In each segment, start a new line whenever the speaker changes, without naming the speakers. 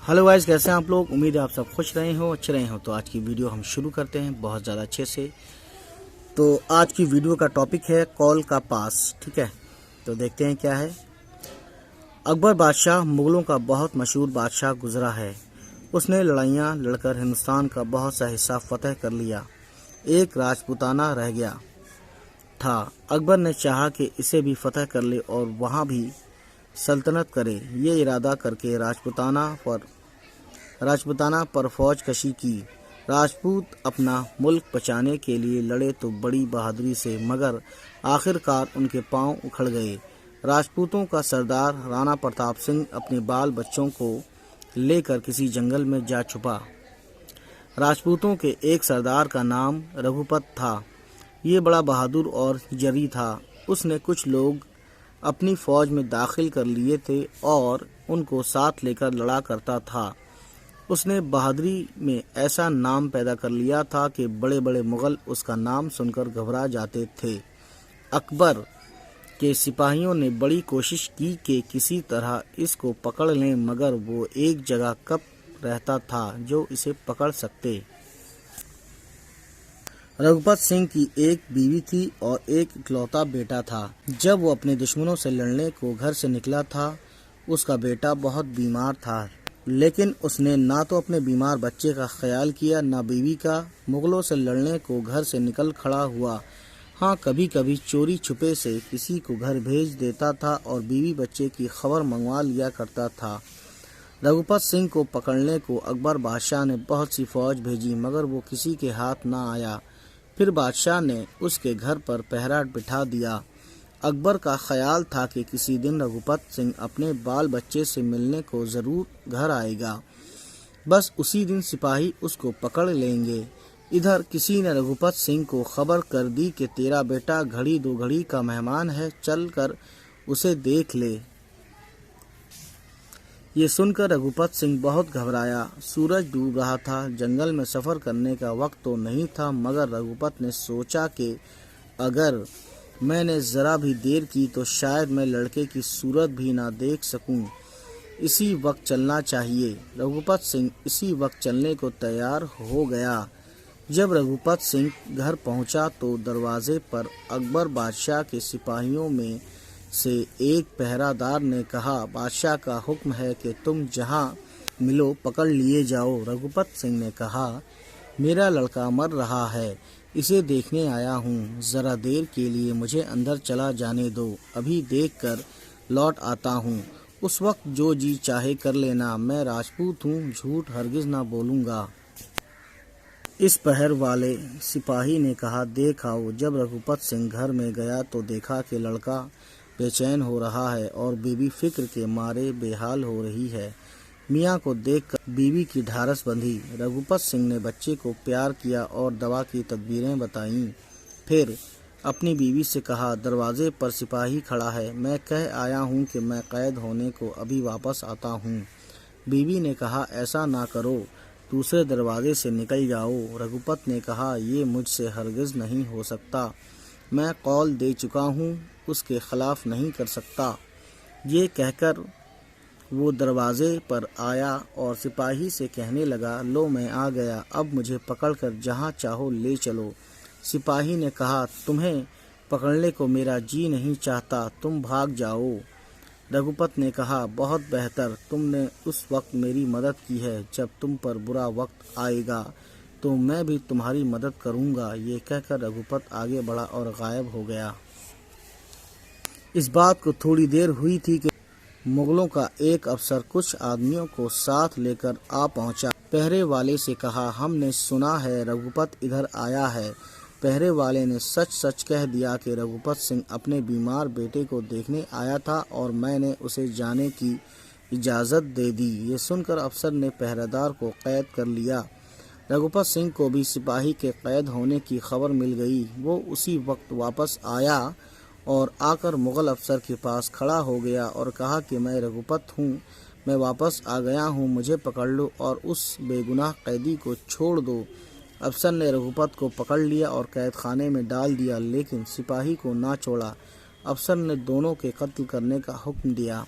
Hello guys, कैसे हैं आप लोग। उम्मीद है आप सब खुश रहे हो, अच्छे रहे हो। तो आज की वीडियो हम शुरू करते हैं बहुत ज़्यादा अच्छे से। तो आज की वीडियो का टॉपिक है कौल का पास। ठीक है, तो देखते हैं क्या है। अकबर बादशाह मुग़लों का बहुत मशहूर बादशाह गुजरा है। उसने लड़ाइयाँ लड़कर हिंदुस्तान का बहुत सा हिस्सा फतह कर लिया। एक राजपूताना रह गया था। अकबर ने चाहा कि इसे भी फतह कर ले और वहाँ भी सल्तनत करे। ये इरादा करके राजपूताना पर फौज कशी की। राजपूत अपना मुल्क बचाने के लिए लड़े तो बड़ी बहादुरी से, मगर आखिरकार उनके पांव उखड़ गए। राजपूतों का सरदार राणा प्रताप सिंह अपने बाल बच्चों को लेकर किसी जंगल में जा छुपा। राजपूतों के एक सरदार का नाम रघुपत था। ये बड़ा बहादुर और जरी था। उसने कुछ लोग अपनी फौज में दाखिल कर लिए थे और उनको साथ लेकर लड़ा करता था। उसने बहादुरी में ऐसा नाम पैदा कर लिया था कि बड़े बड़े मुगल उसका नाम सुनकर घबरा जाते थे। अकबर के सिपाहियों ने बड़ी कोशिश की कि किसी तरह इसको पकड़ लें, मगर वो एक जगह कब रहता था जो इसे पकड़ सकते। रघुपत सिंह की एक बीवी थी और एक इकलौता बेटा था। जब वो अपने दुश्मनों से लड़ने को घर से निकला था, उसका बेटा बहुत बीमार था, लेकिन उसने ना तो अपने बीमार बच्चे का ख्याल किया, ना बीवी का। मुगलों से लड़ने को घर से निकल खड़ा हुआ। हाँ, कभी कभी चोरी छुपे से किसी को घर भेज देता था और बीवी बच्चे की खबर मंगवा लिया करता था। रघुपत सिंह को पकड़ने को अकबर बादशाह ने बहुत सी फौज भेजी, मगर वो किसी के हाथ ना आया। फिर बादशाह ने उसके घर पर पहरा बिठा दिया। अकबर का ख्याल था कि किसी दिन रघुपत सिंह अपने बाल बच्चे से मिलने को ज़रूर घर आएगा। बस उसी दिन सिपाही उसको पकड़ लेंगे। इधर किसी ने रघुपत सिंह को खबर कर दी कि तेरा बेटा घड़ी दो घड़ी का मेहमान है, चल कर उसे देख ले। ये सुनकर रघुपत सिंह बहुत घबराया। सूरज डूब रहा था। जंगल में सफ़र करने का वक्त तो नहीं था, मगर रघुपत ने सोचा कि अगर मैंने ज़रा भी देर की तो शायद मैं लड़के की सूरत भी ना देख सकूं। इसी वक्त चलना चाहिए। रघुपत सिंह इसी वक्त चलने को तैयार हो गया। जब रघुपत सिंह घर पहुंचा तो दरवाजे पर अकबर बादशाह के सिपाहियों में से एक पहरादार ने कहा, बादशाह का हुक्म है कि तुम जहां मिलो पकड़ लिए जाओ। रघुपत सिंह ने कहा, मेरा लड़का मर रहा है, इसे देखने आया हूँ। ज़रा देर के लिए मुझे अंदर चला जाने दो, अभी देखकर लौट आता हूँ। उस वक्त जो जी चाहे कर लेना, मैं राजपूत हूँ, झूठ हरगिज़ ना बोलूँगा। इस पहर वाले सिपाही ने कहा, देख आओ। जब रघुपत सिंह घर में गया तो देखा कि लड़का बेचैन हो रहा है और बीवी फिक्र के मारे बेहाल हो रही है। मियाँ को देखकर बीवी की ढारस बंधी। रघुपत सिंह ने बच्चे को प्यार किया और दवा की तदबीरें बताईं। फिर अपनी बीवी से कहा, दरवाजे पर सिपाही खड़ा है, मैं कह आया हूँ कि मैं कैद होने को अभी वापस आता हूँ। बीवी ने कहा, ऐसा ना करो, दूसरे दरवाजे से निकल जाओ। रघुपत ने कहा, ये मुझसे हरगिज़ नहीं हो सकता, मैं कौल दे चुका हूँ, उसके खिलाफ नहीं कर सकता। ये कहकर वो दरवाजे पर आया और सिपाही से कहने लगा, लो मैं आ गया, अब मुझे पकड़कर जहाँ चाहो ले चलो। सिपाही ने कहा, तुम्हें पकड़ने को मेरा जी नहीं चाहता, तुम भाग जाओ। रघुपत ने कहा, बहुत बेहतर, तुमने उस वक्त मेरी मदद की है, जब तुम पर बुरा वक्त आएगा तो मैं भी तुम्हारी मदद करूँगा। ये कहकर रघुपत आगे बढ़ा और गायब हो गया। इस बात को थोड़ी देर हुई थी कि मुगलों का एक अफसर कुछ आदमियों को साथ लेकर आ पहुंचा। पहरे वाले से कहा, हमने सुना है रघुपत इधर आया है। पहरे वाले ने सच सच कह दिया कि रघुपत सिंह अपने बीमार बेटे को देखने आया था और मैंने उसे जाने की इजाज़त दे दी। ये सुनकर अफसर ने पहरेदार को कैद कर लिया। रघुपत सिंह को भी सिपाही के कैद होने की खबर मिल गई। वो उसी वक्त वापस आया और आकर मुग़ल अफसर के पास खड़ा हो गया और कहा कि मैं रघुपत हूँ, मैं वापस आ गया हूँ, मुझे पकड़ लो और उस बेगुनाह कैदी को छोड़ दो। अफसर ने रघुपत को पकड़ लिया और कैद खाने में डाल दिया, लेकिन सिपाही को ना छोड़ा। अफसर ने दोनों के कत्ल करने का हुक्म दिया।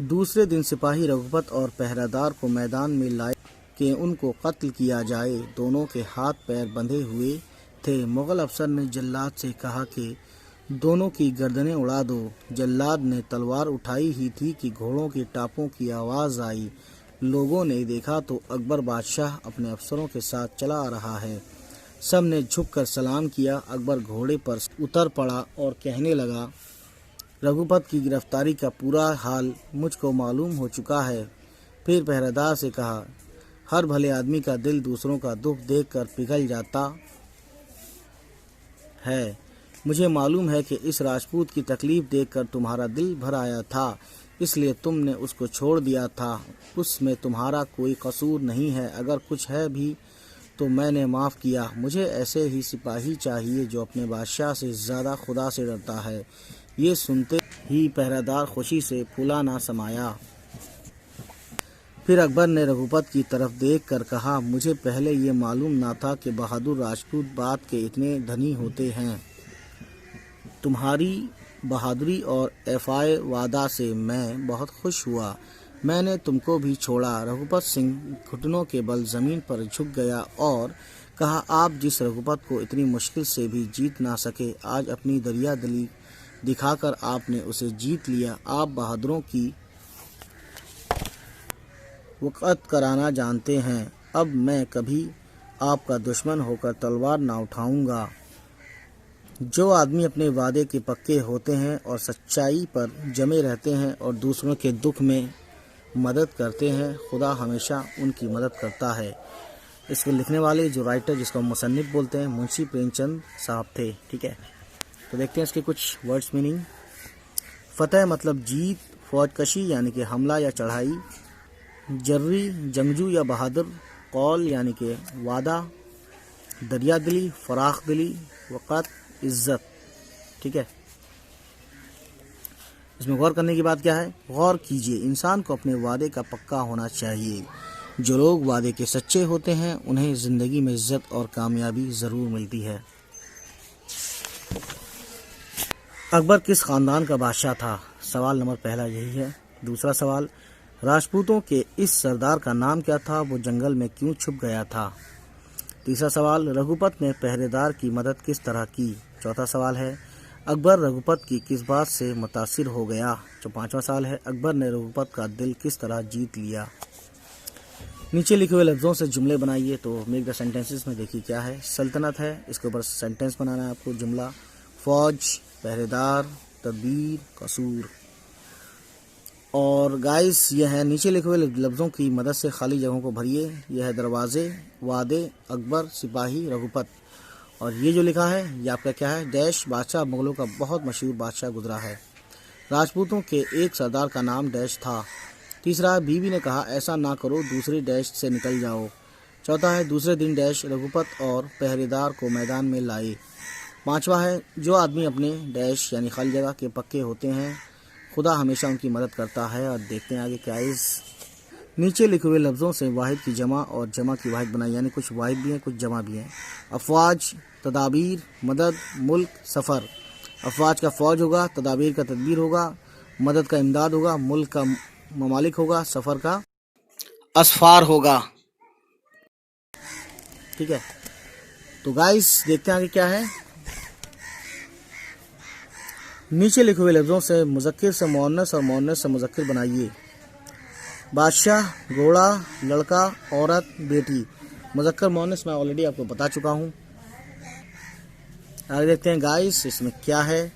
दूसरे दिन सिपाही रघुपत और पहरेदार को मैदान में लाए कि उनको कत्ल किया जाए। दोनों के हाथ पैर बंधे हुए थे। मुगल अफसर ने जल्लाद से कहा कि दोनों की गर्दनें उड़ा दो। जल्लाद ने तलवार उठाई ही थी कि घोड़ों के टापों की आवाज़ आई। लोगों ने देखा तो अकबर बादशाह अपने अफसरों के साथ चला आ रहा है। सब ने झुककर सलाम किया। अकबर घोड़े पर उतर पड़ा और कहने लगा, रघुपत की गिरफ्तारी का पूरा हाल मुझको मालूम हो चुका है। फिर पहरेदार से कहा, हर भले आदमी का दिल दूसरों का दुख देखकर पिघल जाता है। मुझे मालूम है कि इस राजपूत की तकलीफ देखकर तुम्हारा दिल भर आया था, इसलिए तुमने उसको छोड़ दिया था। उसमें तुम्हारा कोई कसूर नहीं है। अगर कुछ है भी तो मैंने माफ़ किया। मुझे ऐसे ही सिपाही चाहिए जो अपने बादशाह से ज़्यादा खुदा से डरता है। ये सुनते ही पहरेदार खुशी से फूला ना समाया। फिर अकबर ने रघुपत की तरफ देख कर कहा, मुझे पहले ये मालूम ना था कि बहादुर राजपूत बात के इतने धनी होते हैं। तुम्हारी बहादुरी और एफाए वादा से मैं बहुत खुश हुआ। मैंने तुमको भी छोड़ा। रघुपत सिंह घुटनों के बल ज़मीन पर झुक गया और कहा, आप जिस रघुपत को इतनी मुश्किल से भी जीत ना सके, आज अपनी दरिया दिली दिखाकर आपने उसे जीत लिया। आप बहादुरों की वक़्त कराना जानते हैं। अब मैं कभी आपका दुश्मन होकर तलवार ना उठाऊंगा। जो आदमी अपने वादे के पक्के होते हैं और सच्चाई पर जमे रहते हैं और दूसरों के दुख में मदद करते हैं, खुदा हमेशा उनकी मदद करता है। इसको लिखने वाले जो राइटर, जिसको मुसन्निफ बोलते हैं, मुंशी प्रेमचंद साहब थे। ठीक है, तो देखते हैं इसके कुछ वर्ड्स मीनिंग। फतेह मतलब जीत, फौजकशी यानी कि हमला या चढ़ाई, जर्री जंगजू या बहादुर, कौल यानी कि वादा, दरिया दिली, फराख दिली, वक़्त, इज़्ज़त। ठीक है, इसमें गौर करने की बात क्या है? गौर कीजिए, इंसान को अपने वादे का पक्का होना चाहिए। जो लोग वादे के सच्चे होते हैं उन्हें ज़िंदगी में इज़्ज़त और कामयाबी ज़रूर मिलती है। अकबर किस ख़ानदान का बादशाह था? सवाल नंबर पहला यही है। दूसरा सवाल, राजपूतों के इस सरदार का नाम क्या था? वो जंगल में क्यों छुप गया था? तीसरा सवाल, रघुपत ने पहरेदार की मदद किस तरह की? चौथा सवाल है, अकबर रघुपत की किस बात से मुतासिर हो गया? जो पांचवा सवाल है, अकबर ने रघुपत का दिल किस तरह जीत लिया? नीचे लिखे हुए लफ्ज़ों से जुमले बनाइए। तो मेक द सेंटेंसेस में देखिए क्या है। सल्तनत है, इसके ऊपर सेंटेंस बनाना है आपको, जुमला। फौज, पहरेदार, तदबीर, कसूर। और गाइस ये है, नीचे लिखे हुए लफ्ज़ों की मदद से खाली जगहों को भरिए। यह है दरवाजे, वादे, अकबर, सिपाही, रघुपत। और ये जो लिखा है ये आपका क्या है? डैश बादशाह, मुगलों का बहुत मशहूर बादशाह गुजरा है। राजपूतों के एक सरदार का नाम डैश था। तीसरा है, बीवी ने कहा ऐसा ना करो, दूसरी डैश से निकल जाओ। चौथा है, दूसरे दिन डैश रघुपत और पहरेदार को मैदान में लाए। पांचवा है, जो आदमी अपने डैश यानी खाली जगह के पक्के होते हैं, खुदा हमेशा उनकी मदद करता है। और देखते हैं आगे क्या है। नीचे लिखे हुए लफ्ज़ों से वाहिद की जमा और जमा की वाहिद बनाई, यानी कुछ वाहिद भी हैं कुछ जमा भी हैं। अफवाज, तदाबीर, मदद, मुल्क, सफ़र। अफवाज का फ़ौज होगा, तदाबीर का तदबीर होगा, मदद का इमदाद होगा, मुल्क का ममालिक होगा, सफ़र का असफार होगा। ठीक है, तो गाइस देखते हैं आगे क्या है। नीचे लिखे हुए लफ्ज़ों से मुज़क्किर से मुअन्नस और मुअन्नस से मुज़क्किर बनाइए। बादशाह, घोड़ा, लड़का, औरत, बेटी। मुज़क्कर मुअन्नस मैं ऑलरेडी आपको बता चुका हूँ। आगे देखते हैं गाइस इसमें क्या है।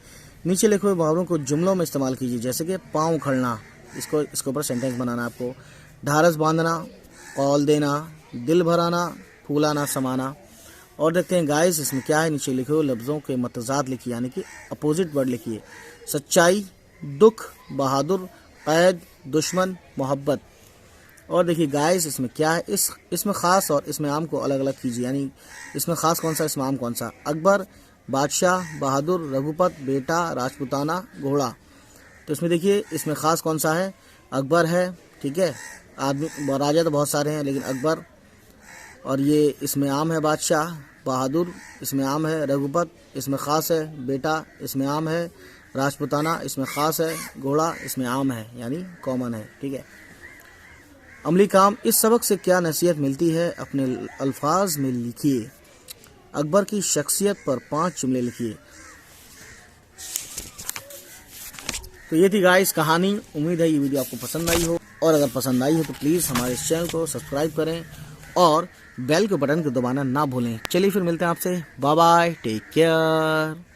नीचे लिखे हुए मुहावरों को जुमलों में इस्तेमाल कीजिए, जैसे कि पाँव उखड़ना, इसके ऊपर सेंटेंस बनाना आपको। ढारस बांधना, कौल देना, दिल भराना, फूलाना समाना। और देखते हैं गाइस इसमें क्या है। नीचे लिखे हुए लफ्ज़ों के मतज़ाद लिखिए, यानी कि अपोजिट वर्ड लिखिए। सच्चाई, दुख, बहादुर, कैद, दुश्मन, मोहब्बत। और देखिए गाइस इसमें क्या है। इसमें ख़ास और इसमें आम को अलग अलग कीजिए, यानी इसमें ख़ास कौन सा, इसमें आम कौन सा। अकबर, बादशाह, बहादुर, रघुपत, बेटा, राजपूताना, घोड़ा। तो इसमें देखिए इसमें ख़ास कौन सा है? अकबर है। ठीक है, आदमी राजा तो बहुत सारे हैं लेकिन अकबर। और ये इसमें आम है बादशाह, बहादुर इसमें आम है, रघुपत इसमें ख़ास है, बेटा इसमें आम है, راجپوتانہ اس میں خاص ہے، گھوڑا اس میں عام ہے یعنی کامن ہے، ٹھیک ہے۔ عملی کام، اس سبق سے کیا نصیحت ملتی ہے اپنے الفاظ میں لکھیے۔ اکبر کی شخصیت پر 5 جملے لکھیے۔ تو یہ تھی گائز کہانی، امید ہے یہ ویڈیو آپ کو پسند آئی ہو، اور اگر پسند آئی ہو تو پلیز ہمارے اس چینل کو سبسکرائب کریں اور بیل کے بٹن کو دبانا نہ بھولیں۔ چلیے پھر ملتے ہیں آپ سے، بائے بائے، ٹیک کیئر۔